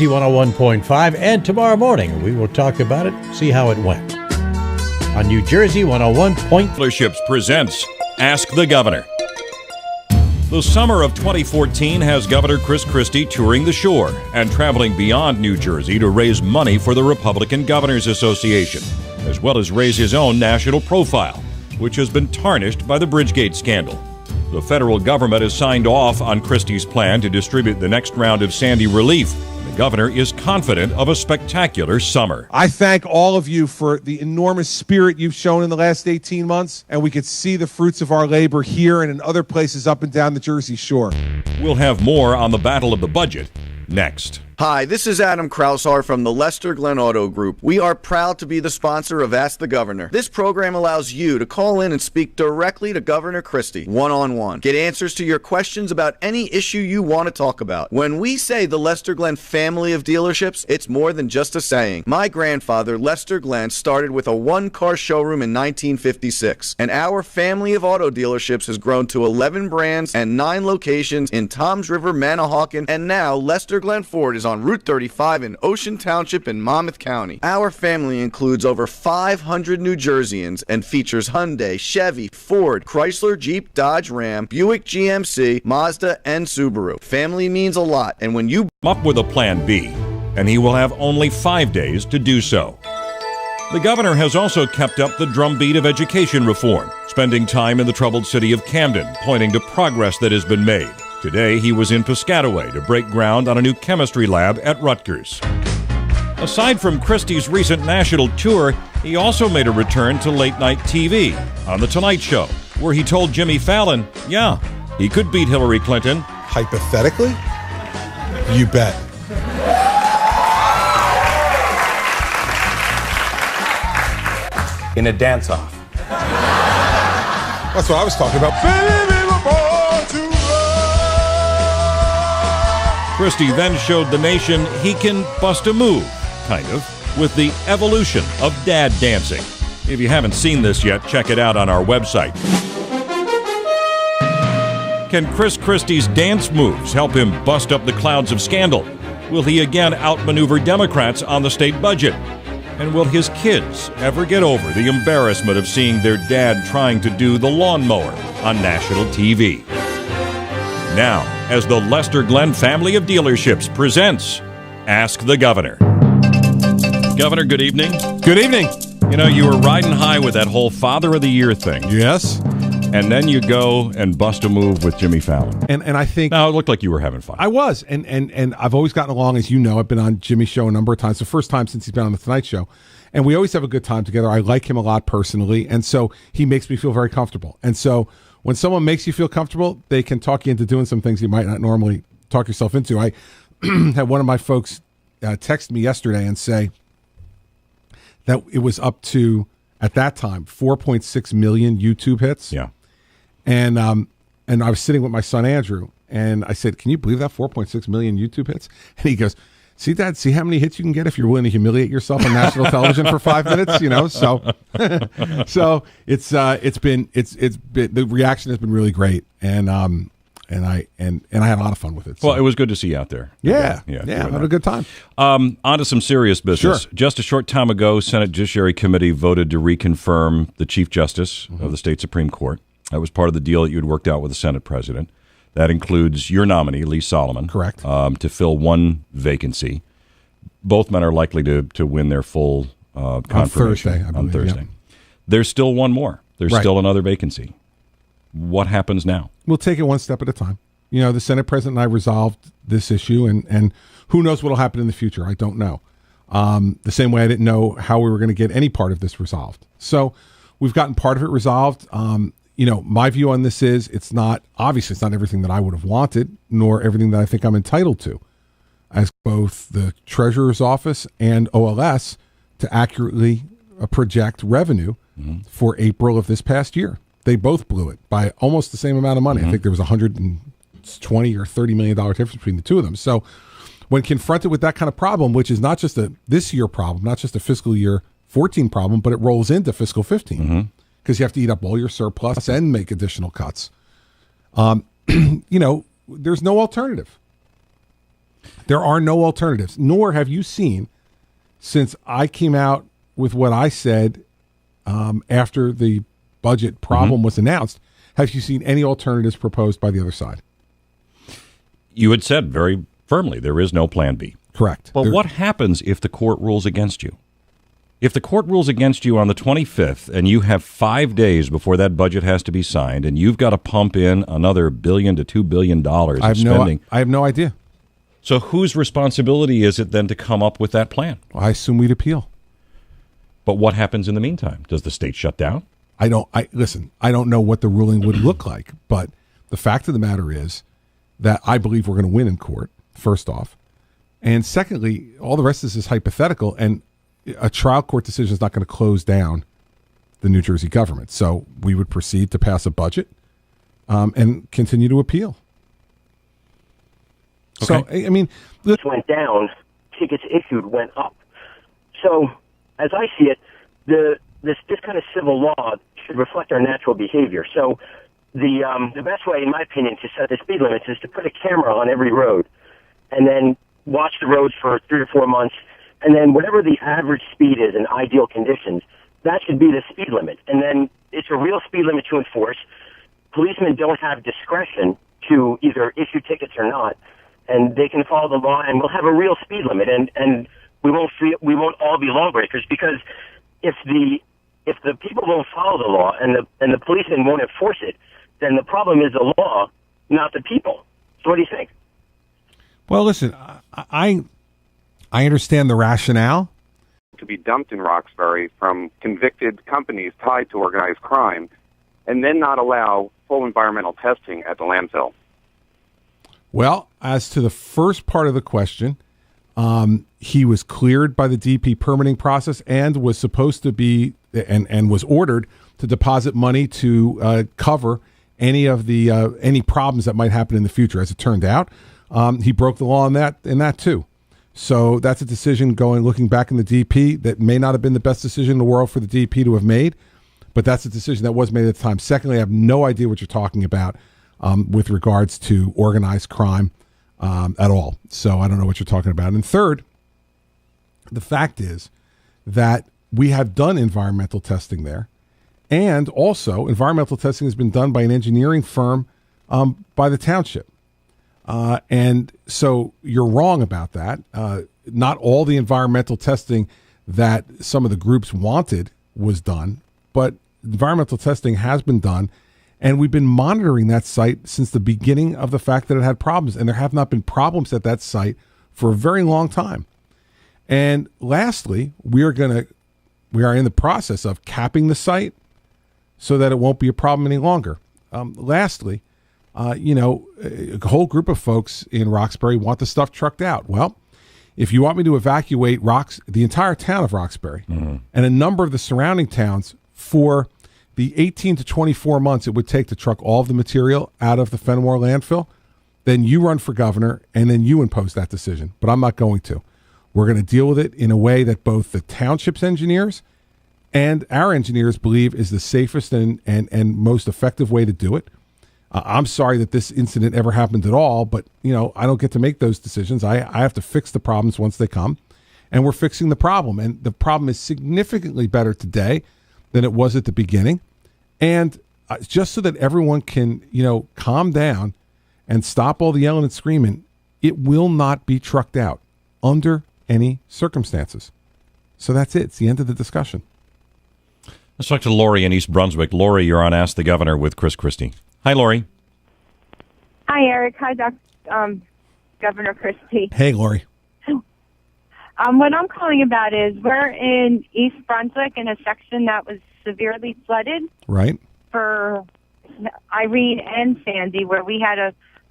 101.5, and tomorrow morning we will talk about it, see how it went. On New Jersey 101. Dealerships presents Ask the Governor. The summer of 2014 has Governor Chris Christie touring the shore and traveling beyond New Jersey to raise money for the Republican Governors Association, as well as raise his own national profile, which has been tarnished by the Bridgegate scandal. The federal government has signed off on Christie's plan to distribute the next round of Sandy relief. The governor is confident of a spectacular summer. I thank all of you for the enormous spirit you've shown in the last 18 months, and we could see the fruits of our labor here and in other places up and down the Jersey Shore. We'll have more on the battle of the budget next. Hi, this is Adam Kraushaar from the Lester Glenn Auto Group. We are proud to be the sponsor of Ask the Governor. This program allows you to call in and speak directly to Governor Christie, one-on-one. Get answers to your questions about any issue you want to talk about. When we say the Lester Glenn family of dealerships, it's more than just a saying. My grandfather, Lester Glenn, started with a one-car showroom in 1956, and our family of auto dealerships has grown to 11 brands and 9 locations in Toms River, Manahawkin, and now Lester Glenn Ford is on Route 35 in Ocean Township in Monmouth County. Our family includes over 500 New Jerseyans and features Hyundai, Chevy, Ford, Chrysler, Jeep, Dodge, Ram, Buick, GMC, Mazda, and Subaru. Family means a lot, and when you Come up with a plan B, and he will have only 5 days to do so. The governor has also kept up the drumbeat of education reform, spending time in the troubled city of Camden, pointing to progress that has been made. Today, he was in Piscataway to break ground on a new chemistry lab at Rutgers. Aside from Christie's recent national tour, he also made a return to late-night TV on The Tonight Show, where he told Jimmy Fallon, yeah, he could beat Hillary Clinton. Hypothetically? You bet. In a dance-off. That's what I was talking about. Christie then showed the nation he can bust a move, kind of, with the evolution of dad dancing. If you haven't seen this yet, check it out on our website. Can Chris Christie's dance moves help him bust up the clouds of scandal? Will he again outmaneuver Democrats on the state budget? And will his kids ever get over the embarrassment of seeing their dad trying to do the lawnmower on national TV? Now, as the Lester Glenn family of dealerships presents Ask the Governor. Governor, good evening. Good evening. You know, you were riding high with that whole Father of the Year thing. Yes. And then you go and bust a move with Jimmy Fallon. And I think... Now, it looked like you were having fun. I was. And I've always gotten along, as you know. I've been on Jimmy's show a number of times. The first time since he's been on The Tonight Show. And we always have a good time together. I like him a lot personally. And so he makes me feel very comfortable. And so when someone makes you feel comfortable, they can talk you into doing some things you might not normally talk yourself into. I had one of my folks text me yesterday and say that it was up to, at that time, 4.6 million YouTube hits. Yeah. And I was sitting with my son, Andrew, and I said, can you believe that 4.6 million YouTube hits? And he goes, see, Dad, see how many hits you can get if you're willing to humiliate yourself on national television for 5 minutes, you know? So it's been the reaction has been really great. And I had a lot of fun with it. So. Well, it was good to see you out there. Yeah, I had a good time. On to some serious business. Sure. Just a short time ago, Senate Judiciary Committee voted to reconfirm the Chief Justice of the state Supreme Court. That was part of the deal that you had worked out with the Senate President. That includes your nominee, Lee Solomon. Correct. To fill one vacancy. Both men are likely to win their full confirmation on Thursday. Yeah. There's still one more. There's still another vacancy. What happens now? We'll take it one step at a time. You know, the Senate President and I resolved this issue, and who knows what will happen in the future. I don't know. The same way I didn't know how we were going to get any part of this resolved. So we've gotten part of it resolved. You know, my view on this is it's not everything that I would have wanted, nor everything that I think I'm entitled to, as both the Treasurer's Office and OLS to accurately project revenue for April of this past year. They both blew it by almost the same amount of money. I think there was $120 or $30 million difference between the two of them. So when confronted with that kind of problem, which is not just a this year problem, not just a fiscal year 14 problem, but it rolls into fiscal 15 because you have to eat up all your surplus and make additional cuts. You know, there's no alternative. There are no alternatives, nor have you seen, since I came out with what I said after the budget problem was announced, have you seen any alternatives proposed by the other side? You had said very firmly there is no plan B. Correct. But what happens if the court rules against you? If the court rules against you on the 25th and you have 5 days before that budget has to be signed and you've got to pump in another $1 billion to $2 billion of spending. I have no idea. So whose responsibility is it then to come up with that plan? I assume we'd appeal. But what happens in the meantime? Does the state shut down? I don't know what the ruling would look like, but the fact of the matter is that I believe we're going to win in court, first off. And secondly, all the rest of this is hypothetical, and a trial court decision is not going to close down the New Jersey government. So we would proceed to pass a budget and continue to appeal. Okay. So, I mean, this went down, tickets issued went up. So, as I see it, this kind of civil law should reflect our natural behavior. So, the best way, in my opinion, to set the speed limits is to put a camera on every road, and then watch the roads for 3 or 4 months, and then whatever the average speed is in ideal conditions, that should be the speed limit. And then it's a real speed limit to enforce. Policemen don't have discretion to either issue tickets or not, and they can follow the law, and we'll have a real speed limit, and we won't all be lawbreakers, because if the people won't follow the law and the policemen won't enforce it, then the problem is the law, not the people. So what do you think? Well, listen, I understand the rationale. To be dumped in Roxbury from convicted companies tied to organized crime, and then not allow full environmental testing at the landfill. Well, as to the first part of the question, he was cleared by the DP permitting process and was supposed to be and was ordered to deposit money to cover any of the any problems that might happen in the future. As it turned out, he broke the law in that too. So that's a decision looking back in the DP that may not have been the best decision in the world for the DP to have made, but that's a decision that was made at the time. Secondly, I have no idea what you're talking about with regards to organized crime at all. So I don't know what you're talking about. And third, the fact is that we have done environmental testing there. And also, environmental testing has been done by an engineering firm by the township. And so you're wrong about that. Not all the environmental testing that some of the groups wanted was done, but environmental testing has been done. And we've been monitoring that site since the beginning of the fact that it had problems. And there have not been problems at that site for a very long time. And lastly, we are in the process of capping the site so that it won't be a problem any longer. Lastly, a whole group of folks in Roxbury want the stuff trucked out. Well, if you want me to evacuate the entire town of Roxbury and a number of the surrounding towns for the 18 to 24 months it would take to truck all of the material out of the Fenimore landfill, then you run for governor and then you impose that decision. But I'm not going to. We're going to deal with it in a way that both the township's engineers and our engineers believe is the safest and most effective way to do it. I'm sorry that this incident ever happened at all, but I don't get to make those decisions. I have to fix the problems once they come, and we're fixing the problem. And the problem is significantly better today than it was at the beginning. And just so that everyone can, calm down and stop all the yelling and screaming, it will not be trucked out under any circumstances. So that's it. It's the end of the discussion. Let's talk to Lori in East Brunswick. Lori, you're on Ask the Governor with Chris Christie. Hi, Lori. Hi, Eric. Hi, Governor Christie. Hey, Lori. What I'm calling about is we're in East Brunswick in a section that was severely flooded. Right. For Irene and Sandy, where we had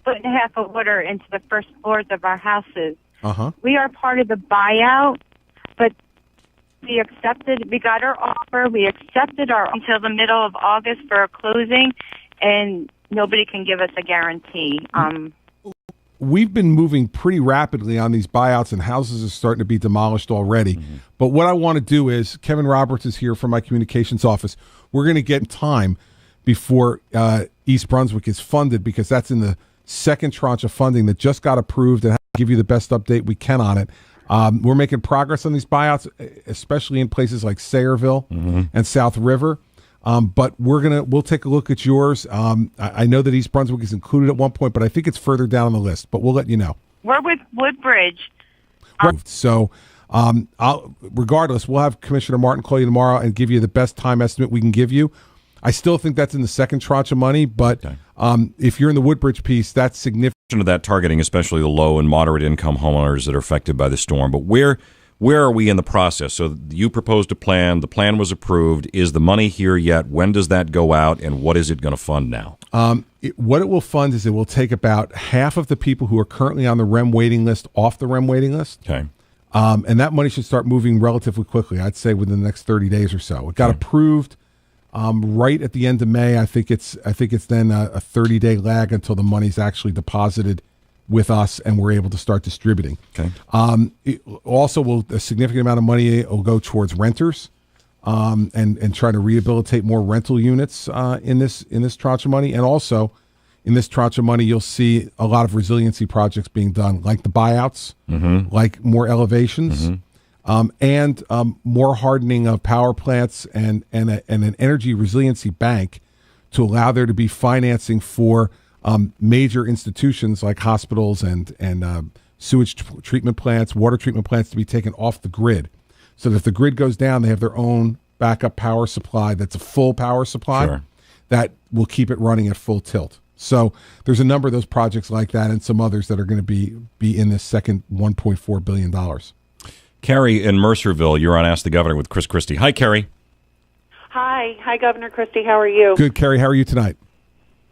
1.5 feet of water into the first floors of our houses. Uh-huh. We are part of the buyout, but we got our offer. We accepted until the middle of August for a closing, and nobody can give us a guarantee. We've been moving pretty rapidly on these buyouts, and houses are starting to be demolished already. Mm-hmm. But what I want to do is, Kevin Roberts is here from my communications office. We're going to get time before East Brunswick is funded, because that's in the second tranche of funding that just got approved, and give you the best update we can on it. We're making progress on these buyouts, especially in places like Sayreville and South River. But we'll take a look at yours. I know that East Brunswick is included at one point, but I think it's further down on the list. But we'll let you know. We're with Woodbridge. Regardless, we'll have Commissioner Martin call you tomorrow and give you the best time estimate we can give you. I still think that's in the second tranche of money, but if you're in the Woodbridge piece, that's significant. Of that targeting, especially the low and moderate income homeowners that are affected by the storm. But where are we in the process? So you proposed a plan. The plan was approved. Is the money here yet? When does that go out, and what is it going to fund now? What it will fund is it will take about half of the people who are currently on the REM waiting list off the REM waiting list. Okay. And that money should start moving relatively quickly. I'd say within the next 30 days or so. It got approved right at the end of May. I think it's then a 30-day lag until the money's actually deposited with us and we're able to start distributing. Okay. A significant amount of money will go towards renters and try to rehabilitate more rental units in this tranche of money. And also in this tranche of money, you'll see a lot of resiliency projects being done, like the buyouts, like more elevations. And more hardening of power plants and an energy resiliency bank to allow there to be financing for major institutions like hospitals and sewage treatment plants, water treatment plants to be taken off the grid. So that if the grid goes down, they have their own backup power supply that's a full power supply that will keep it running at full tilt. So there's a number of those projects like that and some others that are going to be in this second $1.4 billion. Carrie in Mercerville, you're on Ask the Governor with Chris Christie. Hi, Carrie. Hi, Governor Christie. How are you? Good, Carrie. How are you tonight?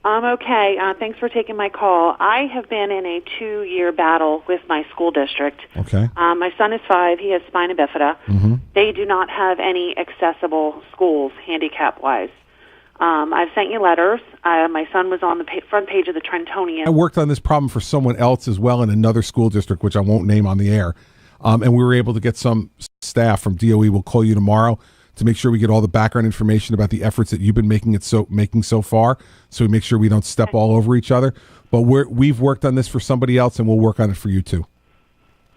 I'm okay. Thanks for taking my call. I have been in a 2-year battle with my school district. Okay. My son is 5. He has spina bifida. They do not have any accessible schools, handicap-wise. I've sent you letters. My son was on the front page of the Trentonian. I worked on this problem for someone else as well in another school district, which I won't name on the air. And we were able to get some staff from DOE. We'll call you tomorrow to make sure we get all the background information about the efforts that you've been making so far, so we make sure we don't step all over each other. But we've worked on this for somebody else, and we'll work on it for you too.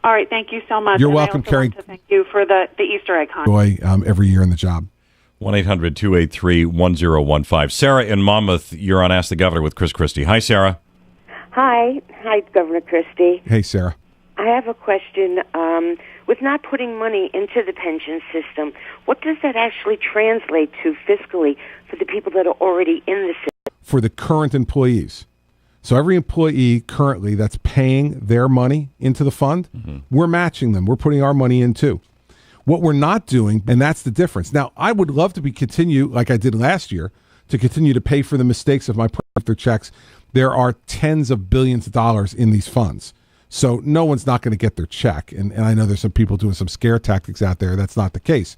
All right, thank you so much. You're welcome, Carrie. Want to thank you for the Easter egg hunt. Joy every year in the job. 1-800-283-1015. Sarah in Monmouth, you're on Ask the Governor with Chris Christie. Hi, Sarah. Hi, Governor Christie. Hey, Sarah. I have a question. With not putting money into the pension system, what does that actually translate to fiscally for the people that are already in the system? For the current employees. So every employee currently that's paying their money into the fund, we're matching them. We're putting our money in too. What we're not doing, and that's the difference. Now, I would love to continue, like I did last year, to continue to pay for the mistakes of my their checks. There are tens of billions of dollars in these funds. So no one's not going to get their check. And I know there's some people doing some scare tactics out there. That's not the case.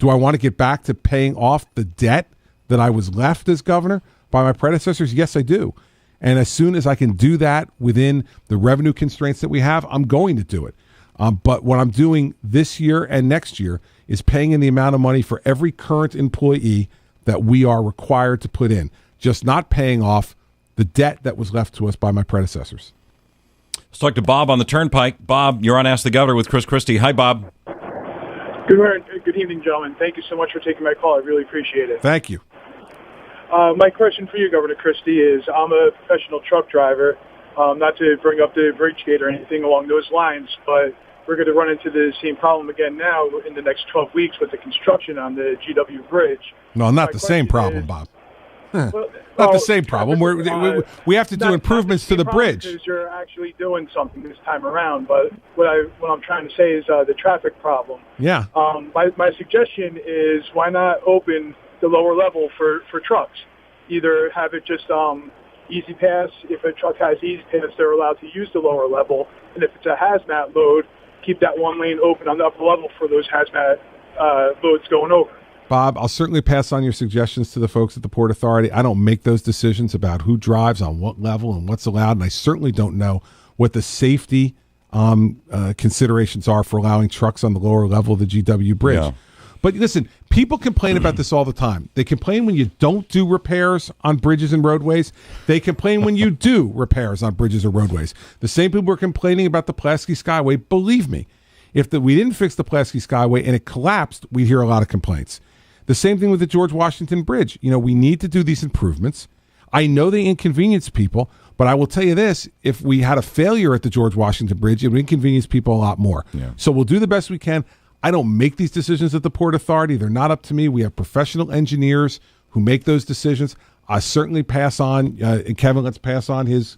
Do I want to get back to paying off the debt that I was left as governor by my predecessors? Yes, I do. And as soon as I can do that within the revenue constraints that we have, I'm going to do it. But what I'm doing this year and next year is paying in the amount of money for every current employee that we are required to put in, just not paying off the debt that was left to us by my predecessors. Let's talk to Bob on the Turnpike. Bob, you're on Ask the Governor with Chris Christie. Hi, Bob. Good morning. Good evening, gentlemen. Thank you so much for taking my call. I really appreciate it. Thank you. My question for you, Governor Christie, is I'm a professional truck driver. Not to bring up the bridge gate or anything along those lines, but we're going to run into the same problem again now in the next 12 weeks with the construction on the GW Bridge. No, not the same problem, Bob. Not the same problem. We have to do improvements to the bridge. Because you're actually doing something this time around. But what I'm trying to say is the traffic problem. Yeah. My suggestion is why not open the lower level for trucks? Either have it just easy pass. If a truck has easy pass, they're allowed to use the lower level. And if it's a hazmat load, keep that one lane open on the upper level for those hazmat loads going over. Bob, I'll certainly pass on your suggestions to the folks at the Port Authority. I don't make those decisions about who drives on what level and what's allowed, and I certainly don't know what the safety considerations are for allowing trucks on the lower level of the GW Bridge. Yeah. But listen, people complain about this all the time. They complain when you don't do repairs on bridges and roadways. They complain when you do repairs on bridges or roadways. The same people are complaining about the Pulaski Skyway. Believe me, if we didn't fix the Pulaski Skyway and it collapsed, we'd hear a lot of complaints. The same thing with the George Washington Bridge. We need to do these improvements. I know they inconvenience people, but I will tell you this, if we had a failure at the George Washington Bridge, it would inconvenience people a lot more. Yeah. So we'll do the best we can. I don't make these decisions at the Port Authority. They're not up to me. We have professional engineers who make those decisions. I certainly pass on, Kevin, let's pass on his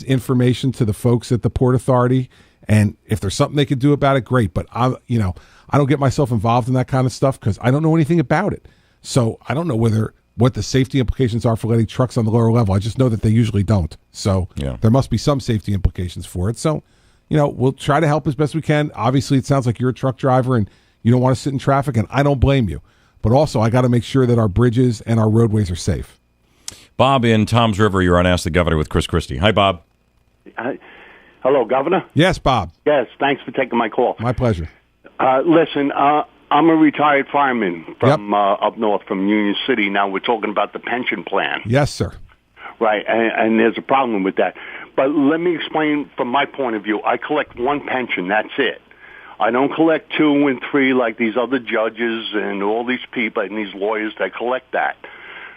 information to the folks at the Port Authority. And if there's something they can do about it, great. But I don't get myself involved in that kind of stuff because I don't know anything about it. So I don't know what the safety implications are for letting trucks on the lower level. I just know that they usually don't. So there must be some safety implications for it. So, we'll try to help as best we can. Obviously, it sounds like you're a truck driver and you don't want to sit in traffic, and I don't blame you. But also, I got to make sure that our bridges and our roadways are safe. Bob in Toms River, you're on Ask the Governor with Chris Christie. Hi, Bob. Hello, Governor. Yes, Bob. Yes, thanks for taking my call. My pleasure. Listen, I'm a retired fireman from up north from Union City. Now we're talking about the pension plan. Yes, sir. Right, and there's a problem with that. But let me explain from my point of view. I collect one pension, that's it. I don't collect 2 and 3 like these other judges and all these people and these lawyers that collect that,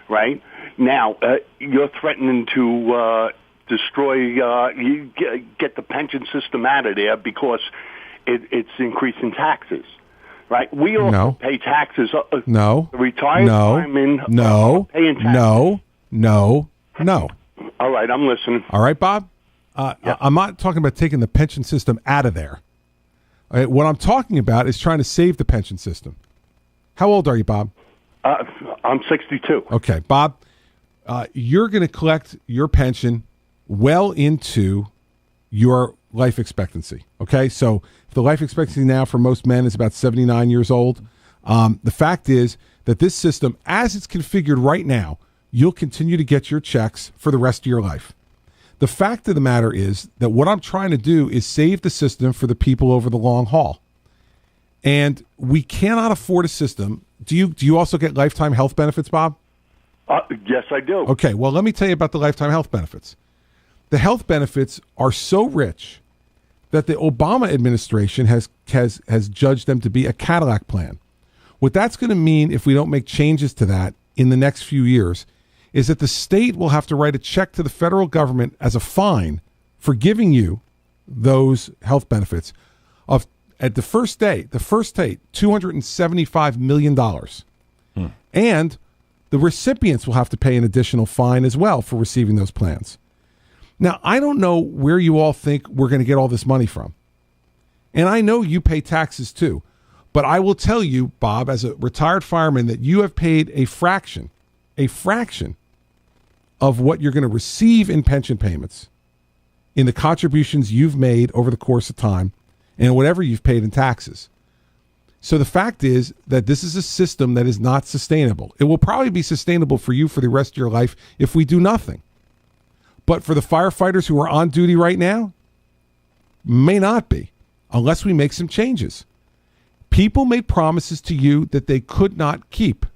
right? Now, you're threatening to destroy, get the pension system out of there because it's increasing taxes, right? We also pay taxes. Retired firemen paying taxes. No. All right, I'm listening. All right, Bob? I'm not talking about taking the pension system out of there. What I'm talking about is trying to save the pension system. How old are you, Bob? I'm 62. Okay, Bob, you're going to collect your pension well into your life expectancy. Okay, so if the life expectancy now for most men is about 79 years old, the fact is that this system, as it's configured right now, you'll continue to get your checks for the rest of your life. The fact of the matter is that what I'm trying to do is save the system for the people over the long haul. And we cannot afford a system. Do you also get lifetime health benefits, Bob? Yes, I do. Okay, well, let me tell you about the lifetime health benefits. The health benefits are so rich that the Obama administration has judged them to be a Cadillac plan. What that's going to mean if we don't make changes to that in the next few years is that the state will have to write a check to the federal government as a fine for giving you those health benefits of, at the first day, $275 million. And the recipients will have to pay an additional fine as well for receiving those plans. Now, I don't know where you all think we're going to get all this money from. And I know you pay taxes too. But I will tell you, Bob, as a retired fireman, that you have paid a fraction of what you're going to receive in pension payments in the contributions you've made over the course of time and whatever you've paid in taxes. So the fact is that this is a system that is not sustainable. It will probably be sustainable for you for the rest of your life if we do nothing. But for the firefighters who are on duty right now, may not be, unless we make some changes. People made promises to you that they could not keep,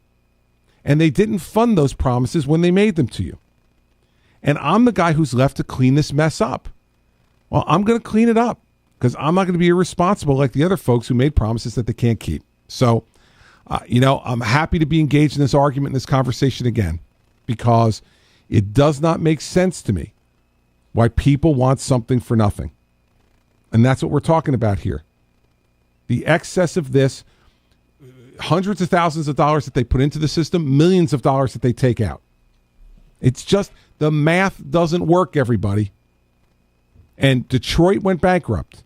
and they didn't fund those promises when they made them to you. And I'm the guy who's left to clean this mess up. Well, I'm going to clean it up because I'm not going to be irresponsible like the other folks who made promises that they can't keep. So, I'm happy to be engaged in this argument, in this conversation again, because it does not make sense to me why people want something for nothing. And that's what we're talking about here. The excess of this, hundreds of thousands of dollars that they put into the system, millions of dollars that they take out. It's just the math doesn't work, everybody. And Detroit went bankrupt.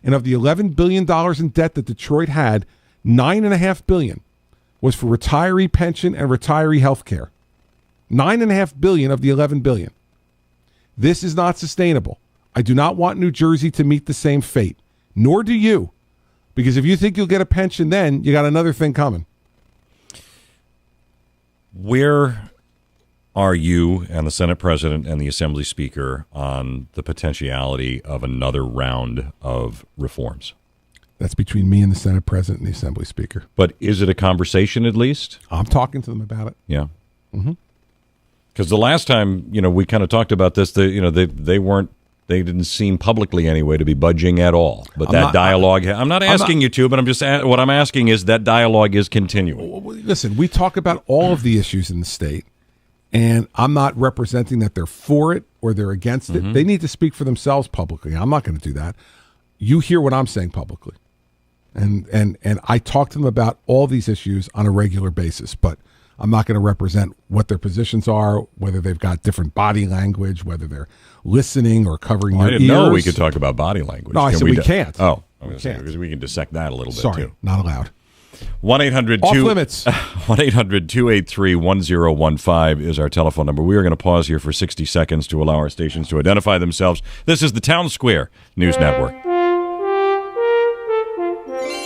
And of the $11 billion in debt that Detroit had, $9.5 billion was for retiree pension and retiree health care. $9.5 billion of the $11 billion. This is not sustainable. I do not want New Jersey to meet the same fate, nor do you. Because if you think you'll get a pension then, you got another thing coming. Where are you and the Senate President and the Assembly Speaker on the potentiality of another round of reforms? That's between me and the Senate President and the Assembly Speaker. But is it a conversation at least? I'm talking to them about it. Yeah. Mm-hmm. Because the last time, we kind of talked about this, they didn't seem publicly anyway to be budging at all. But dialogue, I'm not asking you to, but what I'm asking is that dialogue is continuing. Listen, we talk about all of the issues in the state, and I'm not representing that they're for it or they're against it. They need to speak for themselves publicly. I'm not going to do that. You hear what I'm saying publicly. And I talk to them about all these issues on a regular basis, but I'm not going to represent what their positions are, whether they've got different body language, whether they're listening or covering their ears. I didn't know we could talk about body language. No, I said we can't. Oh, because we can dissect that a little bit, Sorry, too. not allowed. 1-800-2... Off limits. 1-800-283-1015 is our telephone number. We are going to pause here for 60 seconds to allow our stations to identify themselves. This is the Town Square News Network.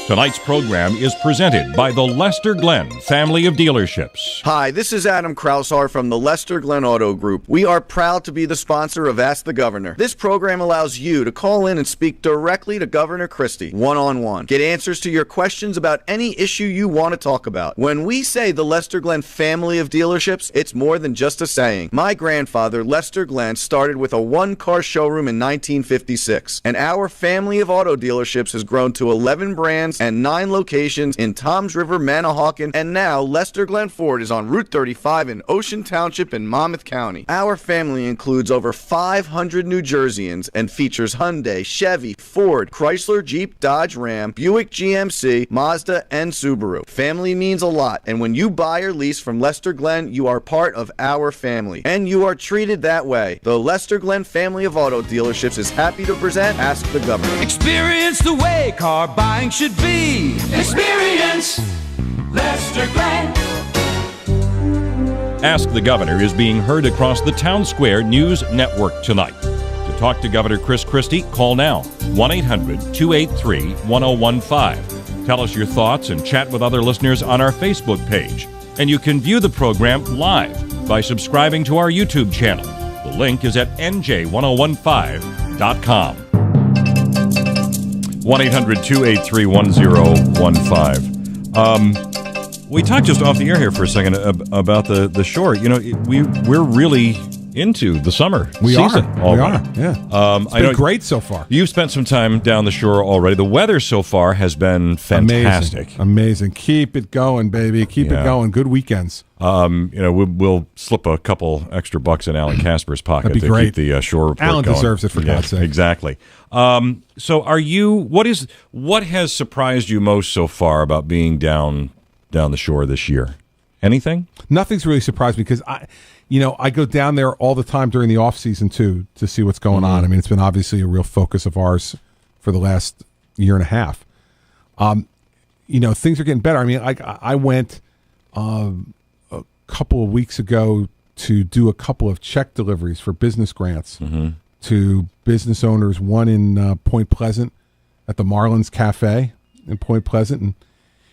Tonight's program is presented by the Lester Glenn family of dealerships. Hi, this is Adam Kraushaar from the Lester Glenn Auto Group. We are proud to be the sponsor of Ask the Governor. This program allows you to call in and speak directly to Governor Christie, one-on-one. Get answers to your questions about any issue you want to talk about. When we say the Lester Glenn family of dealerships, it's more than just a saying. My grandfather, Lester Glenn, started with a one-car showroom in 1956, and our family of auto dealerships has grown to 11 brands and 9 locations in Toms River, Manahawkin, and now Lester Glenn Ford is on Route 35 in Ocean Township in Monmouth County. Our family includes over 500 New Jerseyans and features Hyundai, Chevy, Ford, Chrysler, Jeep, Dodge, Ram, Buick, GMC, Mazda, and Subaru. Family means a lot, and when you buy or lease from Lester Glenn, you are part of our family, and you are treated that way. The Lester Glenn family of auto dealerships is happy to present Ask the Governor. Experience the way car buying should be. Experience Lester Glenn. Ask the Governor is being heard across the Town Square News Network tonight. To talk to Governor Chris Christie, call now 1-800-283-1015. Tell us your thoughts and chat with other listeners on our Facebook page. And you can view the program live by subscribing to our YouTube channel. The link is at nj1015.com. 1-800-283-1015. We talked just off the air here for a second about the shore. We're really into the summer season. We are, yeah. It's been great so far. You've spent some time down the shore already. The weather so far has been fantastic. Amazing. Keep it going, baby. Keep it going. Good weekends. We'll slip a couple extra bucks in Alan Casper's pocket to keep the shore report Alan going. deserves it, for God's sake. Exactly. So what has surprised you most so far about being down the shore this year? Anything? Nothing's really surprised me because I go down there all the time during the off season too to see what's going on. I mean, it's been obviously a real focus of ours for the last year and a half. Things are getting better. I mean, I went a couple of weeks ago to do a couple of check deliveries for business grants to business owners. One in Point Pleasant at the Marlins Cafe in Point Pleasant, and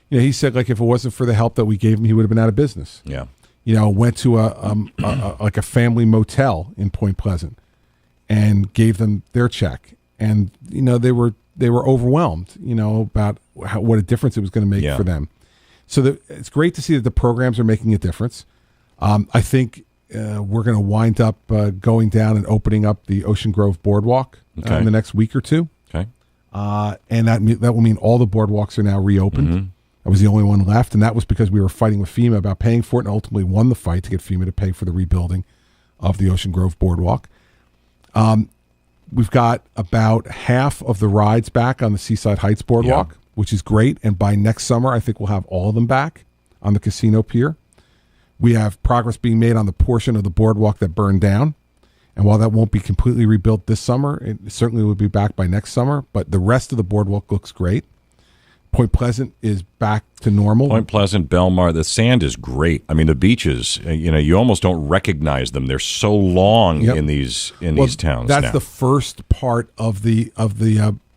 he said if it wasn't for the help that we gave him, he would have been out of business. Yeah. Went to a family motel in Point Pleasant and gave them their check, and they were overwhelmed, about what a difference it was going to make for them. So it's great to see that the programs are making a difference. I think we're going to wind up going down and opening up the Ocean Grove Boardwalk in the next week or two. Okay, and that will mean all the boardwalks are now reopened. I was the only one left, and that was because we were fighting with FEMA about paying for it, and ultimately won the fight to get FEMA to pay for the rebuilding of the Ocean Grove Boardwalk. We've got about half of the rides back on the Seaside Heights Boardwalk, which is great, and by next summer, I think we'll have all of them back on the Casino Pier. We have progress being made on the portion of the boardwalk that burned down, and while that won't be completely rebuilt this summer, it certainly will be back by next summer, but the rest of the boardwalk looks great. Point Pleasant is back to normal. Point Pleasant, Belmar, the sand is great. I mean, the beaches, you almost don't recognize them. They're so long in these towns. That's the first part of the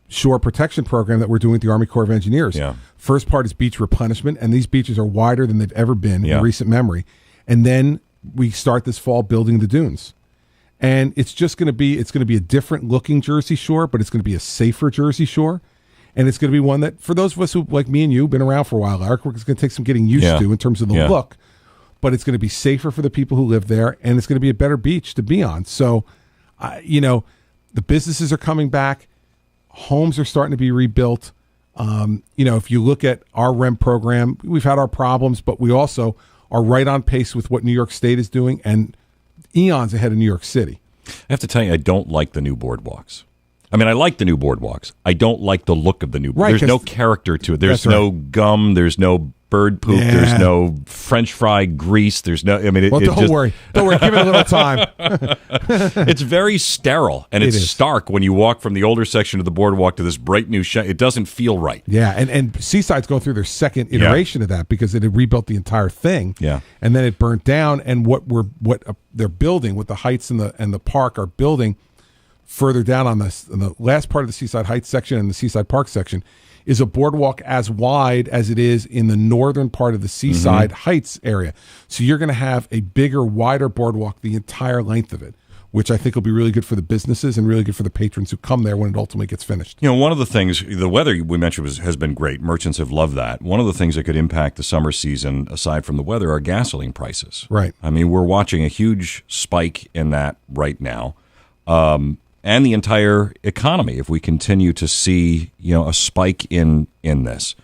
shore protection program that we're doing with the Army Corps of Engineers. Yeah. First part is beach replenishment, and these beaches are wider than they've ever been in recent memory. And then we start this fall building the dunes. And it's going to be a different looking Jersey Shore, but it's going to be a safer Jersey Shore. And it's going to be one that, for those of us who, like me and you, been around for a while, Eric, it's going to take some getting used to in terms of the look. But it's going to be safer for the people who live there, and it's going to be a better beach to be on. So, the businesses are coming back. Homes are starting to be rebuilt. If you look at our REM program, we've had our problems, but we also are right on pace with what New York State is doing and eons ahead of New York City. I have to tell you, I don't like the new boardwalks. I mean, I like the new boardwalks. I don't like the look of the new. There's no character to it. There's no gum. There's no bird poop. Yeah. There's no French fry grease. There's no. I mean, don't worry. Give it a little time. It's very sterile and it's stark when you walk from the older section of the boardwalk to this bright new. It doesn't feel right. Yeah, and Seaside's going through their second iteration of that because it had rebuilt the entire thing. Yeah, and then it burnt down. And what they're building, what the Heights and the park are building. Further down on the last part of the Seaside Heights section and the Seaside Park section is a boardwalk as wide as it is in the northern part of the Seaside Heights area. So you're going to have a bigger, wider boardwalk the entire length of it, which I think will be really good for the businesses and really good for the patrons who come there when it ultimately gets finished. One of the things, the weather we mentioned has been great. Merchants have loved that. One of the things that could impact the summer season, aside from the weather, are gasoline prices. Right. I mean, we're watching a huge spike in that right now. And the entire economy, if we continue to see, a spike in this,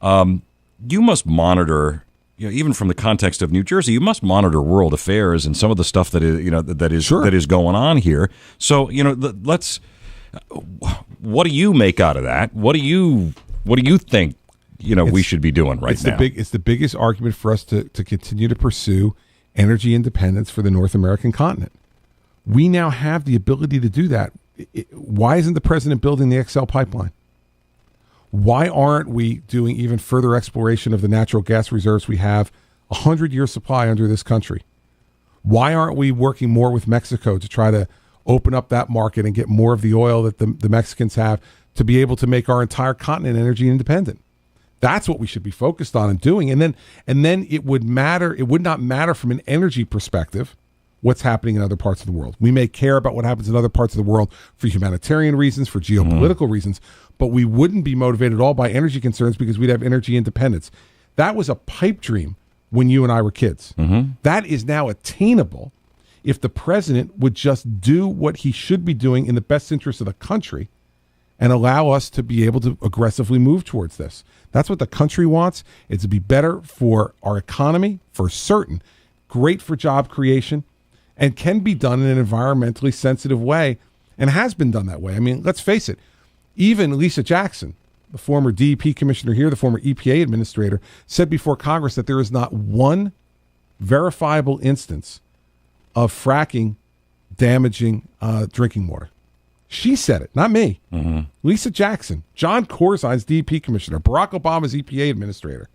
you must monitor, even from the context of New Jersey, you must monitor world affairs and some of the stuff that is, that is going on here. So, what do you make out of that? What do you think, we should be doing right now? It's the biggest argument for us to continue to pursue energy independence for the North American continent. We now have the ability to do that. Why isn't the president building the XL pipeline? Why aren't we doing even further exploration of the natural gas reserves we have, 100-year supply under this country? Why aren't we working more with Mexico to try to open up that market and get more of the oil that the Mexicans have to be able to make our entire continent energy independent? That's what we should be focused on and doing. And then it would not matter from an energy perspective what's happening in other parts of the world. We may care about what happens in other parts of the world for humanitarian reasons, for geopolitical reasons, but we wouldn't be motivated at all by energy concerns because we'd have energy independence. That was a pipe dream when you and I were kids. That is now attainable if the president would just do what he should be doing in the best interest of the country and allow us to be able to aggressively move towards this. That's what the country wants. It's to be better for our economy, for certain, great for job creation, and can be done in an environmentally sensitive way, and has been done that way. I mean, let's face it, even Lisa Jackson, the former DEP commissioner here, the former EPA administrator, said before Congress that there is not one verifiable instance of fracking damaging drinking water. She said it, not me. Lisa Jackson, John Corzine's DEP commissioner, Barack Obama's EPA administrator,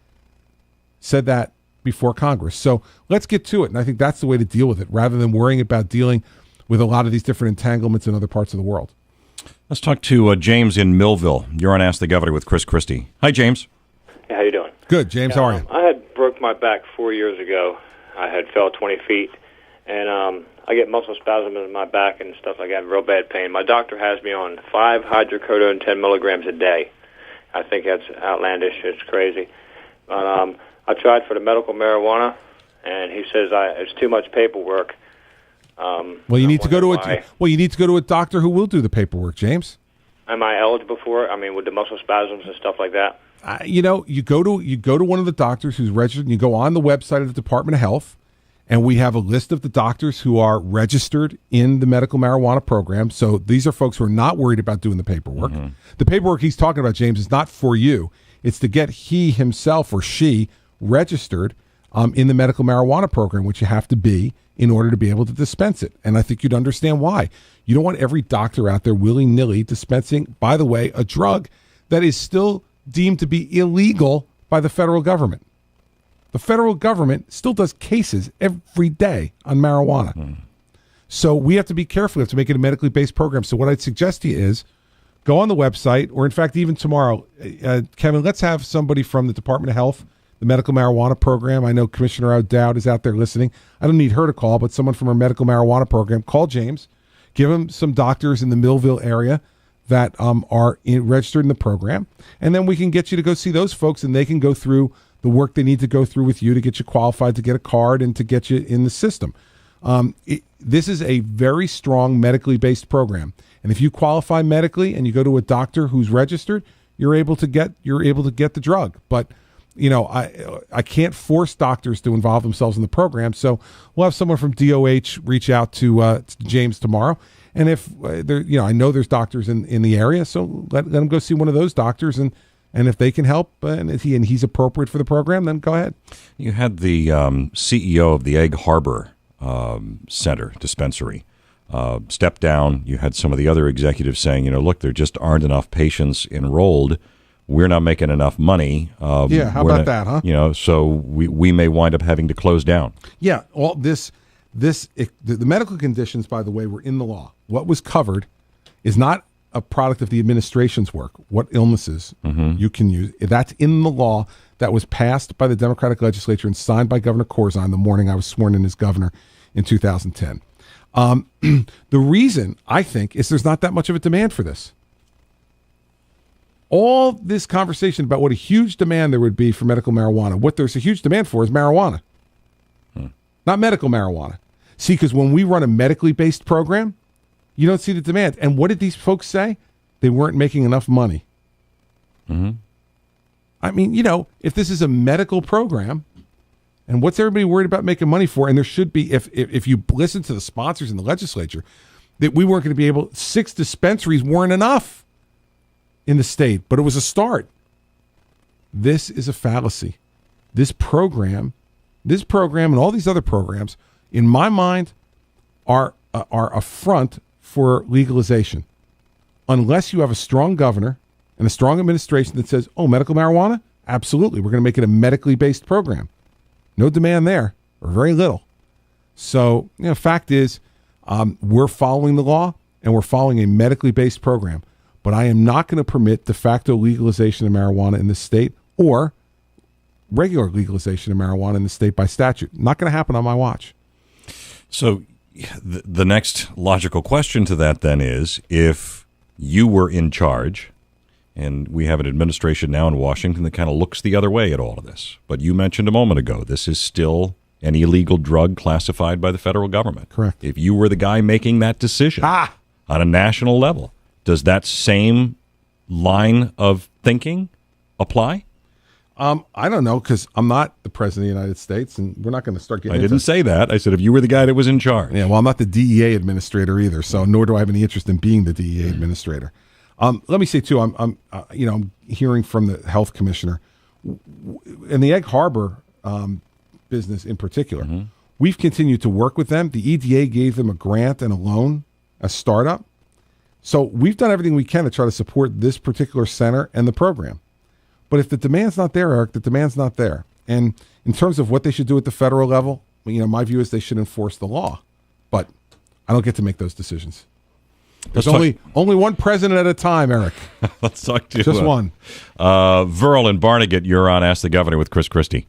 said that before Congress. So let's get to it. And I think that's the way to deal with it rather than worrying about dealing with a lot of these different entanglements in other parts of the world. Let's talk to James in Millville. You're on Ask the Governor with Chris Christie. Hi, James. Hey, how you doing? Good. James, how are you? I had broke my back 4 years ago. I had fell 20 feet, and I get muscle spasms in my back and stuff like that, real bad pain. My doctor has me on 5 hydrocodone 10 milligrams a day. I think that's outlandish. It's crazy. But, I tried for the medical marijuana, and he says it's too much paperwork. Well, you need to go to a doctor who will do the paperwork, James. Am I eligible for it? I mean, with the muscle spasms and stuff like that. You go to one of the doctors who's registered. And you go on the website of the Department of Health, and we have a list of the doctors who are registered in the medical marijuana program. So these are folks who are not worried about doing the paperwork. The paperwork he's talking about, James, is not for you. It's to get he himself or she registered in the medical marijuana program, which you have to be in order to be able to dispense it. And I think you'd understand why. You don't want every doctor out there willy-nilly dispensing, by the way, a drug that is still deemed to be illegal by the federal government. The federal government still does cases every day on marijuana. So we have to be careful. We have to make it a medically based program. So what I'd suggest to you is go on the website, or in fact, even tomorrow, Kevin, let's have somebody from the Department of Health, the medical marijuana program. I know Commissioner O'Dowd is out there listening. I don't need her to call, but someone from our medical marijuana program, call James, give him some doctors in the Millville area that are registered in the program, and then we can get you to go see those folks, and they can go through the work they need to go through with you to get you qualified to get a card and to get you in the system. This is a very strong medically based program, and if you qualify medically and you go to a doctor who's registered, you're able to get the drug. But I can't force doctors to involve themselves in the program, so we'll have someone from DOH reach out to James tomorrow. And if I know there's doctors in the area, so let them go see one of those doctors, and if they can help and he's appropriate for the program, then go ahead. You had the CEO of the Egg Harbor Center dispensary step down. You had some of the other executives saying, look, there just aren't enough patients enrolled. We're not making enough money. How about that, huh? So we may wind up having to close down. Yeah, all the medical conditions, by the way, were in the law. What was covered is not a product of the administration's work. What illnesses you can use. That's in the law that was passed by the Democratic legislature and signed by Governor Corzine the morning I was sworn in as governor in 2010. The reason, I think, is there's not that much of a demand for this. All this conversation about what a huge demand there would be for medical marijuana, what there's a huge demand for is marijuana, not medical marijuana. See, because when we run a medically based program, you don't see the demand. And what did these folks say? They weren't making enough money. I mean, if this is a medical program, and what's everybody worried about making money for? And there should be, if you listen to the sponsors in the legislature, that we weren't going to be able, 6 dispensaries weren't enough in the state, but it was a start. This is a fallacy. This program and all these other programs, in my mind, are a front for legalization. Unless you have a strong governor and a strong administration that says, medical marijuana? Absolutely. We're going to make it a medically based program. No demand there, or very little. So, fact is, we're following the law, and we're following a medically based program. But I am not going to permit de facto legalization of marijuana in this state or regular legalization of marijuana in the state by statute. Not going to happen on my watch. So the next logical question to that then is, if you were in charge, and we have an administration now in Washington that kind of looks the other way at all of this, but you mentioned a moment ago, this is still an illegal drug classified by the federal government. Correct. If you were the guy making that decision on a national level, does that same line of thinking apply? I don't know, because I'm not the president of the United States, and we're not going to start getting. I didn't say that. I said if you were the guy that was in charge. Yeah, well, I'm not the DEA administrator either, so nor do I have any interest in being the DEA administrator. Let me say too, I'm hearing from the health commissioner in the Egg Harbor business in particular. We've continued to work with them. The EDA gave them a grant and a loan, a startup. So we've done everything we can to try to support this particular center and the program. But if the demand's not there, Eric, the demand's not there. And in terms of what they should do at the federal level, my view is they should enforce the law. But I don't get to make those decisions. There's only one president at a time, Eric. Let's talk to just one. Verl in Barnegat, you're on Ask the Governor with Chris Christie.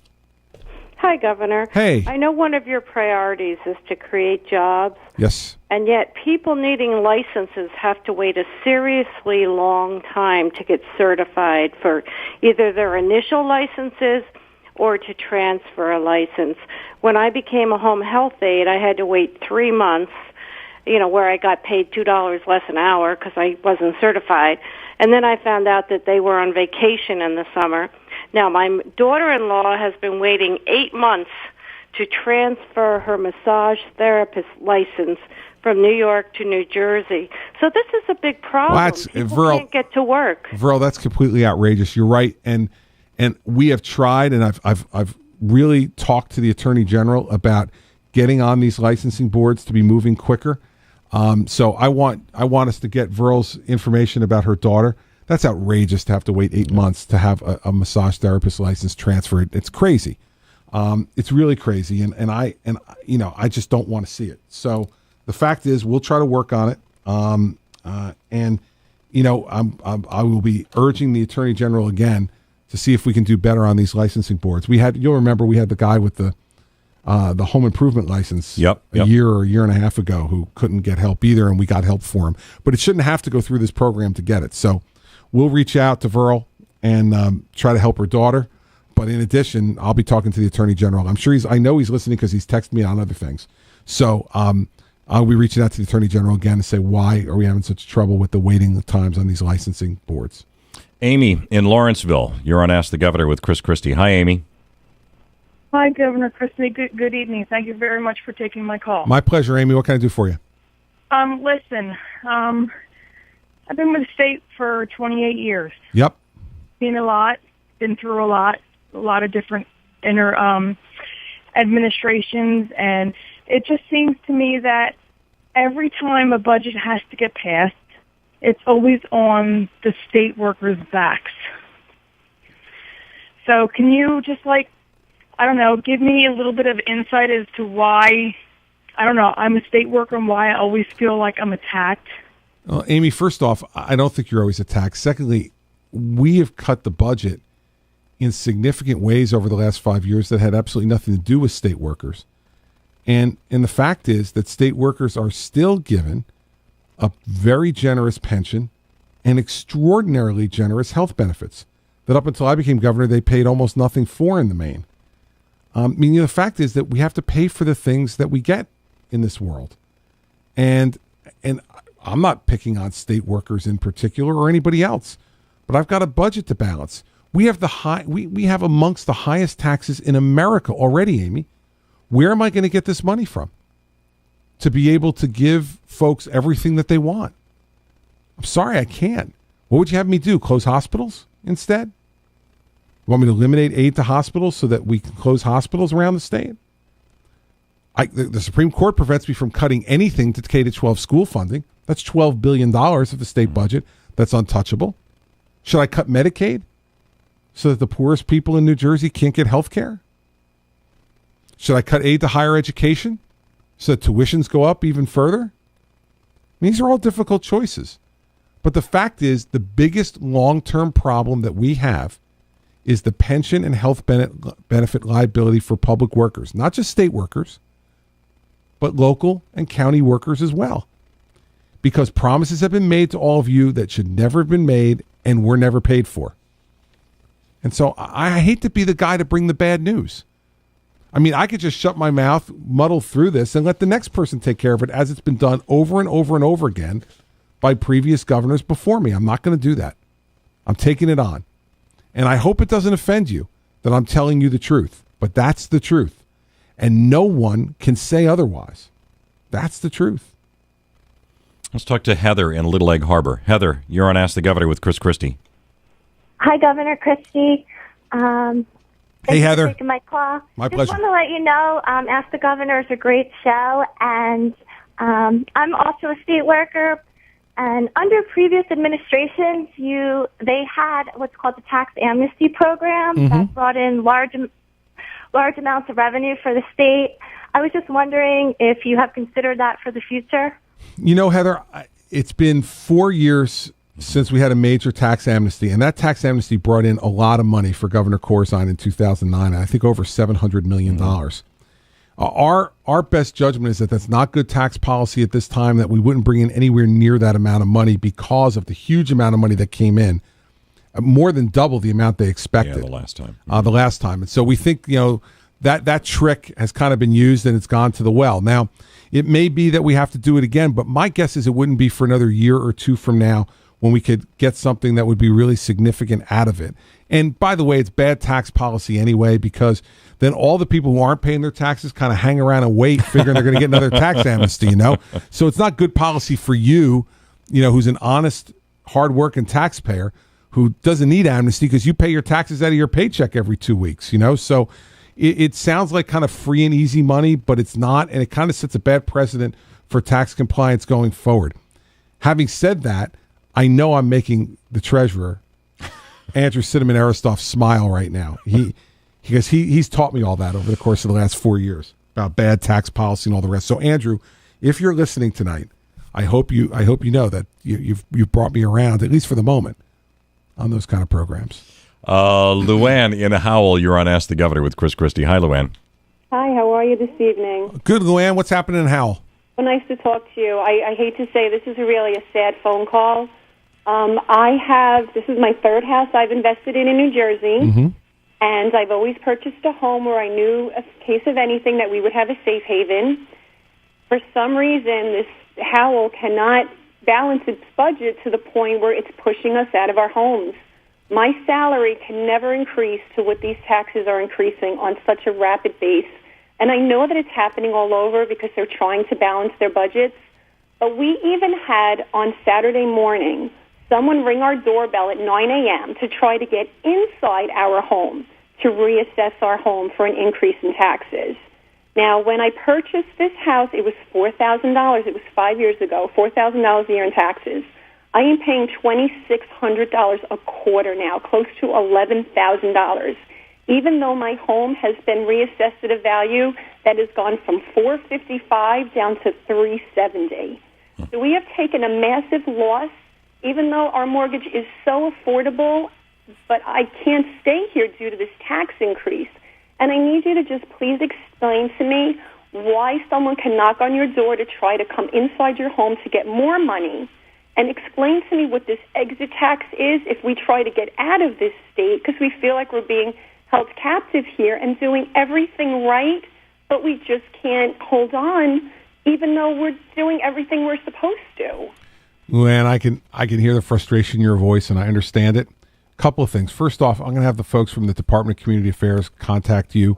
Hi, Governor. Hey. I know one of your priorities is to create jobs. Yes. And yet people needing licenses have to wait a seriously long time to get certified for either their initial licenses or to transfer a license. When I became a home health aide, I had to wait 3 months, where I got paid $2 less an hour because I wasn't certified. And then I found out that they were on vacation in the summer. Now, my daughter-in-law has been waiting 8 months to transfer her massage therapist license from New York to New Jersey. So this is a big problem. People can't get to work. Verl, that's completely outrageous. You're right, and we have tried, and I've really talked to the Attorney General about getting on these licensing boards to be moving quicker. So I want us to get Verl's information about her daughter. That's outrageous to have to wait 8 months to have a massage therapist license transferred. It's crazy. It's really crazy, and I just don't want to see it. So the fact is, we'll try to work on it. I will be urging the Attorney General again to see if we can do better on these licensing boards. You'll remember we had the guy with the the home improvement license Yep. a year or a year and a half ago who couldn't get help either, and we got help for him. But it shouldn't have to go through this program to get it. So we'll reach out to Verl and try to help her daughter. But in addition, I'll be talking to the Attorney General. I'm sure I know he's listening because he's texted me on other things. So I'll be reaching out to the Attorney General again to say, why are we having such trouble with the waiting times on these licensing boards? Amy in Lawrenceville, you're on Ask the Governor with Chris Christie. Hi, Amy. Hi, Governor Christie. Good evening. Thank you very much for taking my call. My pleasure, Amy. What can I do for you? Listen, I've been with the state for 28 years. Yep. Seen a lot, been through a lot of different administrations, and it just seems to me that every time a budget has to get passed, it's always on the state workers' backs. So can you just give me a little bit of insight as to why, I'm a state worker and why I always feel like I'm attacked? Well, Amy, first off, I don't think you're always attacked. Secondly, we have cut the budget in significant ways over the last 5 years that had absolutely nothing to do with state workers. And the fact is that state workers are still given a very generous pension and extraordinarily generous health benefits that up until I became governor, they paid almost nothing for in the main. The fact is that we have to pay for the things that we get in this world. And I'm not picking on state workers in particular or anybody else, but I've got a budget to balance. We have we have amongst the highest taxes in America already, Amy. Where am I going to get this money from to be able to give folks everything that they want? I'm sorry, I can't. What would you have me do? Close hospitals instead? You want me to eliminate aid to hospitals so that we can close hospitals around the state? The Supreme Court prevents me from cutting anything to K-12 school funding. That's $12 billion of the state budget. That's untouchable. Should I cut Medicaid so that the poorest people in New Jersey can't get health care? Should I cut aid to higher education so that tuitions go up even further? These are all difficult choices. But the fact is, the biggest long-term problem that we have is the pension and health benefit liability for public workers, not just state workers, but local and county workers as well. Because promises have been made to all of you that should never have been made and were never paid for. And so I hate to be the guy to bring the bad news. I could just shut my mouth, muddle through this, and let the next person take care of it as it's been done over and over and over again by previous governors before me. I'm not going to do that. I'm taking it on. And I hope it doesn't offend you that I'm telling you the truth. But that's the truth. And no one can say otherwise. That's the truth. Let's talk to Heather in Little Egg Harbor. Heather, you're on Ask the Governor with Chris Christie. Hi, Governor Christie. Hey, Heather. For taking my call. My Just pleasure. want to let you know, Ask the Governor is a great show, and I'm also a state worker. And under previous administrations, they had what's called the tax amnesty program that brought in large amounts of revenue for the state. I was just wondering if you have considered that for the future. Heather, it's been 4 years since we had a major tax amnesty, and that tax amnesty brought in a lot of money for Governor Corzine in 2009, I think over $700 million. Our best judgment is that that's not good tax policy at this time, that we wouldn't bring in anywhere near that amount of money because of the huge amount of money that came in, more than double the amount they expected. Yeah, the last time. The last time. And so we think, that trick has kind of been used and it's gone to the well. Now, it may be that we have to do it again, but my guess is it wouldn't be for another year or two from now when we could get something that would be really significant out of it. And by the way, it's bad tax policy anyway, because then all the people who aren't paying their taxes kind of hang around and wait, figuring they're going to get another tax amnesty, So it's not good policy for you, who's an honest, hardworking taxpayer who doesn't need amnesty because you pay your taxes out of your paycheck every 2 weeks, So it sounds like kind of free and easy money, but it's not, and it kind of sets a bad precedent for tax compliance going forward. Having said that, I know I'm making the treasurer, Andrew Cinnamon Aristoff, smile right now. Because he's taught me all that over the course of the last 4 years about bad tax policy and all the rest. So, Andrew, if you're listening tonight, I hope you know that you've brought me around, at least for the moment, on those kind of programs. Luann in Howell, you're on Ask the Governor with Chris Christie. Hi, Luann. Hi, how are you this evening? Good, Luann. What's happening in Howell? Well, nice to talk to you. I hate to say this is really a sad phone call. This is my third house I've invested in New Jersey, and I've always purchased a home where I knew, in case of anything, that we would have a safe haven. For some reason, this Howell cannot balance its budget to the point where it's pushing us out of our homes. My salary can never increase to what these taxes are increasing on such a rapid base. And I know that it's happening all over because they're trying to balance their budgets. But we even had on Saturday morning someone ring our doorbell at 9 a.m. to try to get inside our home to reassess our home for an increase in taxes. Now, when I purchased this house, it was $4,000. It was 5 years ago, $4,000 a year in taxes. I am paying $2,600 a quarter now, close to $11,000. Even though my home has been reassessed at a value that has gone from $455 down to $370. So we have taken a massive loss, even though our mortgage is so affordable, but I can't stay here due to this tax increase. And I need you to just please explain to me why someone can knock on your door to try to come inside your home to get more money, and explain to me what this exit tax is if we try to get out of this state, because we feel like we're being held captive here and doing everything right, but we just can't hold on, even though we're doing everything we're supposed to. Luann, I can hear the frustration in your voice, and I understand it. Couple of things. First off, I'm going to have the folks from the Department of Community Affairs contact you,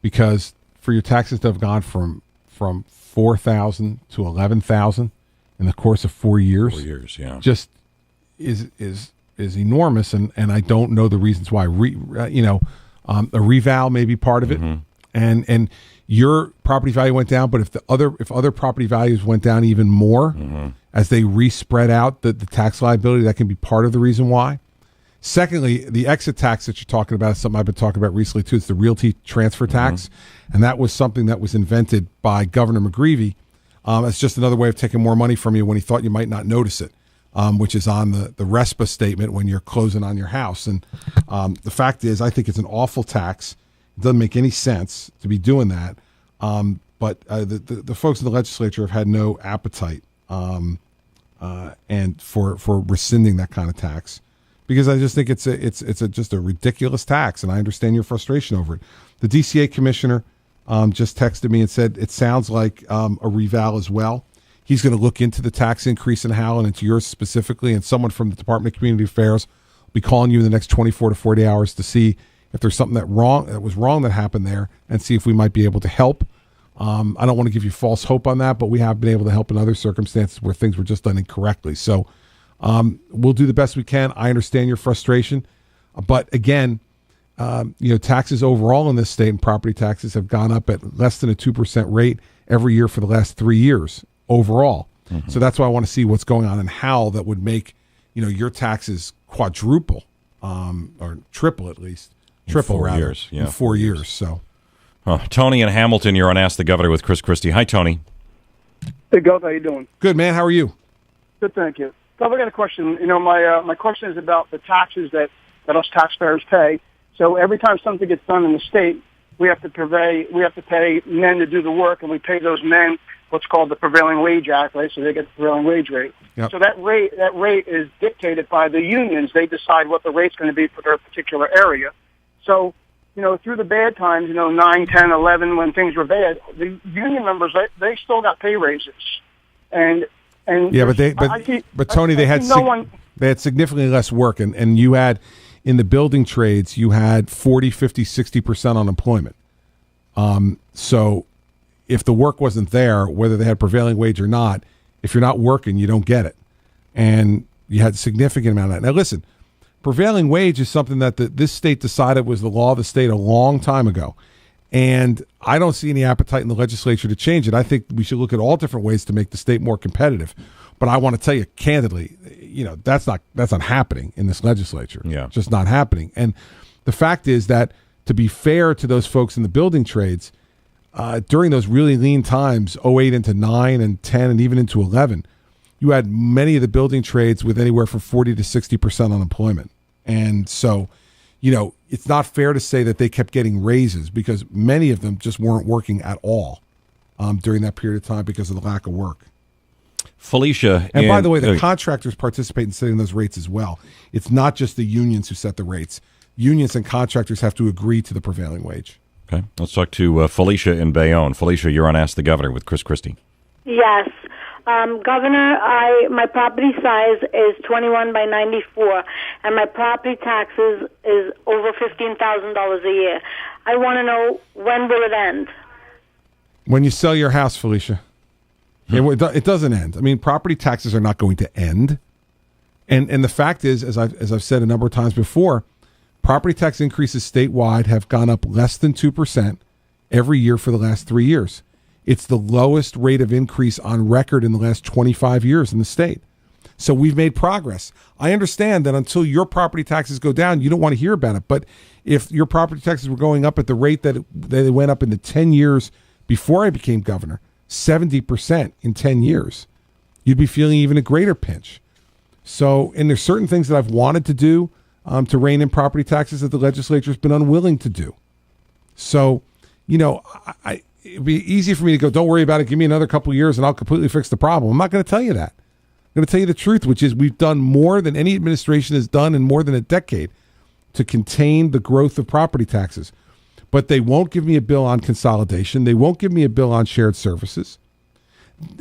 because for your taxes to have gone from $4,000 to $11,000 in the course of 4 years. 4 years, yeah. Just is enormous, and I don't know the reasons why. A reval may be part of it, and your property value went down. But if other property values went down even more as they respread out the tax liability, that can be part of the reason why. Secondly, the exit tax that you're talking about is something I've been talking about recently too. It's the realty transfer tax, and that was something that was invented by Governor McGreevey. It's just another way of taking more money from you when he thought you might not notice it, which is on the RESPA statement when you're closing on your house. And the fact is, I think it's an awful tax. It doesn't make any sense to be doing that. But the folks in the legislature have had no appetite and for rescinding that kind of tax, because I just think it's just a ridiculous tax, and I understand your frustration over it. The DCA commissioner just texted me and said it sounds like a reval as well. He's going to look into the tax increase in Howell and into yours specifically, and someone from the Department of Community Affairs will be calling you in the next 24 to 40 hours to see if there's something that was wrong that happened there, and see if we might be able to help. I don't want to give you false hope on that, but we have been able to help in other circumstances where things were just done incorrectly. So we'll do the best we can. I understand your frustration, but again, taxes overall in this state and property taxes have gone up at less than a 2% rate every year for the last 3 years overall. So that's why I want to see what's going on and how that would make, your taxes quadruple, or triple at least. Triple, rather. In 4 years. So, Tony in Hamilton, you're on Ask the Governor with Chris Christie. Hi, Tony. Hey, Gov, how you doing? Good, man. How are you? Good, thank you. Gov, I got a question. My question is about the taxes that us taxpayers pay. So every time something gets done in the state, we have to pay men to do the work, and we pay those men what's called the Prevailing Wage Act, right? So they get the prevailing wage rate. Yep. So that rate is dictated by the unions. They decide what the rate's going to be for their particular area. So, through the bad times, 9, 10, 11, when things were bad, the union members, they still got pay raises. And yeah, but Tony, they had significantly less work, and you had, in the building trades, you had 40, 50, 60% unemployment. So if the work wasn't there, whether they had prevailing wage or not, if you're not working, you don't get it. And you had a significant amount of that. Now, listen, prevailing wage is something that this state decided was the law of the state a long time ago. And I don't see any appetite in the legislature to change it. I think we should look at all different ways to make the state more competitive. But I want to tell you candidly, that's not happening in this legislature. Yeah. It's just not happening. And the fact is that, to be fair to those folks in the building trades, during those really lean times, 08 into 9 and 10 and even into 11, you had many of the building trades with anywhere from 40 to 60% unemployment. And so, it's not fair to say that they kept getting raises because many of them just weren't working at all during that period of time because of the lack of work. Felicia. And by the way, the contractors participate in setting those rates as well. It's not just the unions who set the rates. Unions and contractors have to agree to the prevailing wage. Okay, let's talk to Felicia in Bayonne. Felicia, you're on Ask the Governor with Chris Christie. Yes. Governor, my property size is 21 by 94, and my property taxes is over $15,000 a year. I want to know, when will it end? When you sell your house, Felicia. It doesn't end. I mean, property taxes are not going to end. And the fact is, as I've said a number of times before, property tax increases statewide have gone up less than 2% every year for the last 3 years. It's the lowest rate of increase on record in the last 25 years in the state. So we've made progress. I understand that until your property taxes go down, you don't want to hear about it. But if your property taxes were going up at the rate that they went up in the 10 years before I became governor, 70% in 10 years, you'd be feeling even a greater pinch. So, and there's certain things that I've wanted to do to rein in property taxes that the legislature's been unwilling to do. So, it'd be easy for me to go, don't worry about it, give me another couple of years and I'll completely fix the problem. I'm not going to tell you that. I'm going to tell you the truth, which is we've done more than any administration has done in more than a decade to contain the growth of property taxes. But they won't give me a bill on consolidation. They won't give me a bill on shared services.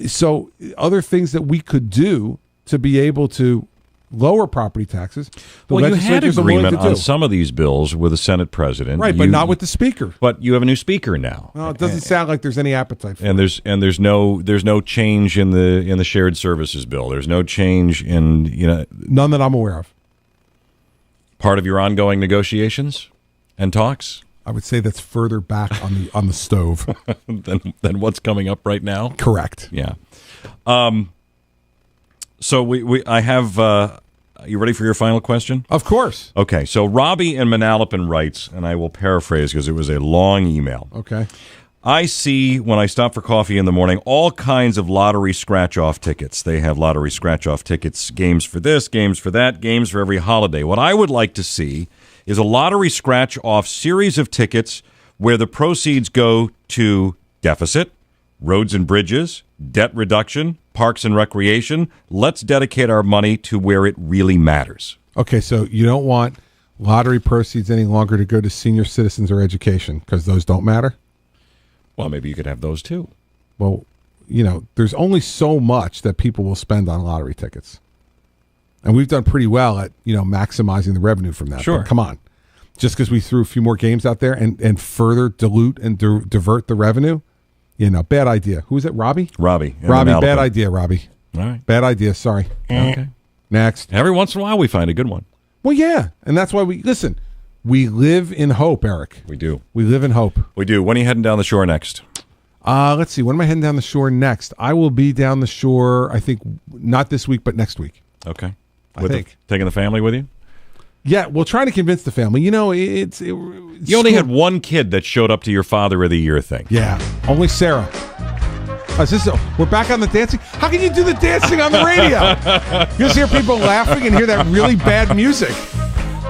So other things that we could do to be able to lower property taxes. Well, you had agreement on some of these bills with the Senate president, right? But not with the speaker. But you have a new speaker now. Well, it doesn't sound like there's any appetite for it. And there's no change in the shared services bill. There's no change in none that I'm aware of. Part of your ongoing negotiations and talks. I would say that's further back on the stove than what's coming up right now. Correct. Yeah. So I have. You ready for your final question? Of course. Okay. So Robbie in Manalapan writes, and I will paraphrase because it was a long email. Okay. I see when I stop for coffee in the morning all kinds of lottery scratch-off tickets. They have lottery scratch-off tickets, games for this, games for that, games for every holiday. What I would like to see is a lottery scratch-off series of tickets where the proceeds go to deficit, roads and bridges, debt reduction, parks and recreation. Let's dedicate our money to where it really matters. Okay, so you don't want lottery proceeds any longer to go to senior citizens or education because those don't matter? Well, maybe you could have those too. Well, there's only so much that people will spend on lottery tickets. And we've done pretty well at, maximizing the revenue from that. Sure. But come on. Just because we threw a few more games out there and further dilute and divert the revenue, bad idea. Who is it, Robbie? Robbie, bad idea, Robbie. All right. Bad idea, sorry. Okay. Next. Every once in a while we find a good one. Well, yeah. And that's why we live in hope, Eric. We do. We live in hope. We do. When are you heading down the shore next? Let's see. When am I heading down the shore next? I will be down the shore, I think, not this week, but next week. Okay. I think. Taking the family with you? Yeah, we'll try to convince the family. You only had one kid that showed up to your Father of the Year thing. Yeah, only Sarah. We're back on the dancing. How can you do the dancing on the radio? You just hear people laughing and hear that really bad music.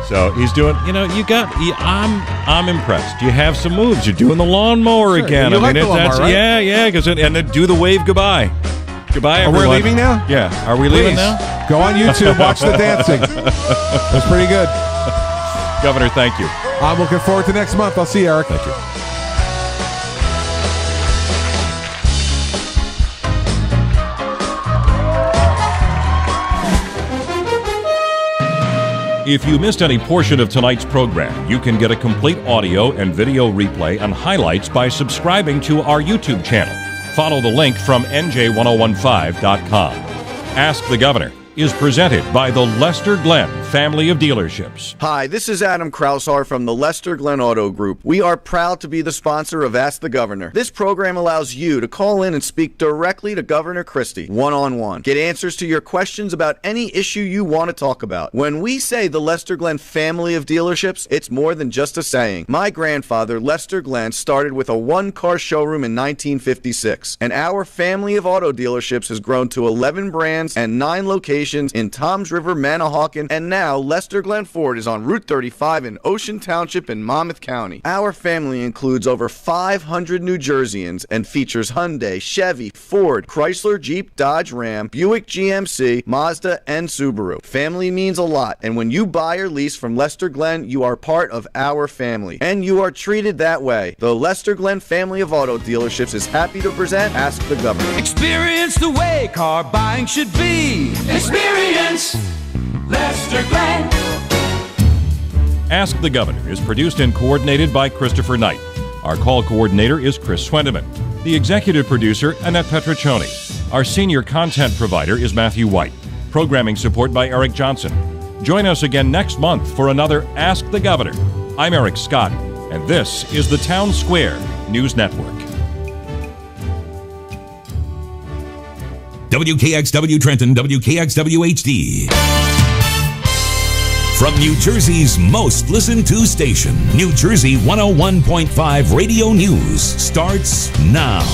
So he's doing. I'm impressed. You have some moves. You're doing the lawnmower again. You like the lawnmower, right? Yeah. And then do the wave goodbye. Goodbye, everyone. Are we leaving now? Yeah. Are we leaving now? Go on YouTube, watch the dancing. That's pretty good. Governor, thank you. I'm looking forward to next month. I'll see you, Eric. Thank you. If you missed any portion of tonight's program, you can get a complete audio and video replay and highlights by subscribing to our YouTube channel. Follow the link from NJ1015.com. Ask the Governor is presented by the Lester Glenn family of dealerships. Hi, this is Adam Krausar from the Lester Glenn Auto Group. We are proud to be the sponsor of Ask the Governor. This program allows you to call in and speak directly to Governor Christie, one-on-one. Get answers to your questions about any issue you want to talk about. When we say the Lester Glenn family of dealerships, it's more than just a saying. My grandfather, Lester Glenn, started with a one-car showroom in 1956, and our family of auto dealerships has grown to 11 brands and 9 locations locations in Toms River, Manahawkin, and now Lester Glen Ford is on Route 35 in Ocean Township in Monmouth County. Our family includes over 500 New Jerseyans and features Hyundai, Chevy, Ford, Chrysler, Jeep, Dodge, Ram, Buick, GMC, Mazda, and Subaru. Family means a lot, and when you buy or lease from Lester Glen, you are part of our family, and you are treated that way. The Lester Glen family of auto dealerships is happy to present Ask the Governor. Experience the way car buying should be. Experience Lester Glen. Ask the Governor is produced and coordinated by Christopher Knight. Our call coordinator is Chris Swendeman. The executive producer, Annette Petriccioni. Our senior content provider is Matthew White. Programming support by Eric Johnson. Join us again next month for another Ask the Governor. I'm Eric Scott, and this is the Town Square News Network. WKXW Trenton, WKXW HD. From New Jersey's most listened to station, New Jersey 101.5 Radio News starts now.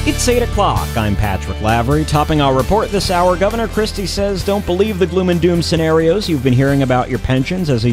It's 8 o'clock. I'm Patrick Lavery. Topping our report this hour, Governor Christie says don't believe the gloom and doom scenarios you've been hearing about your pensions as he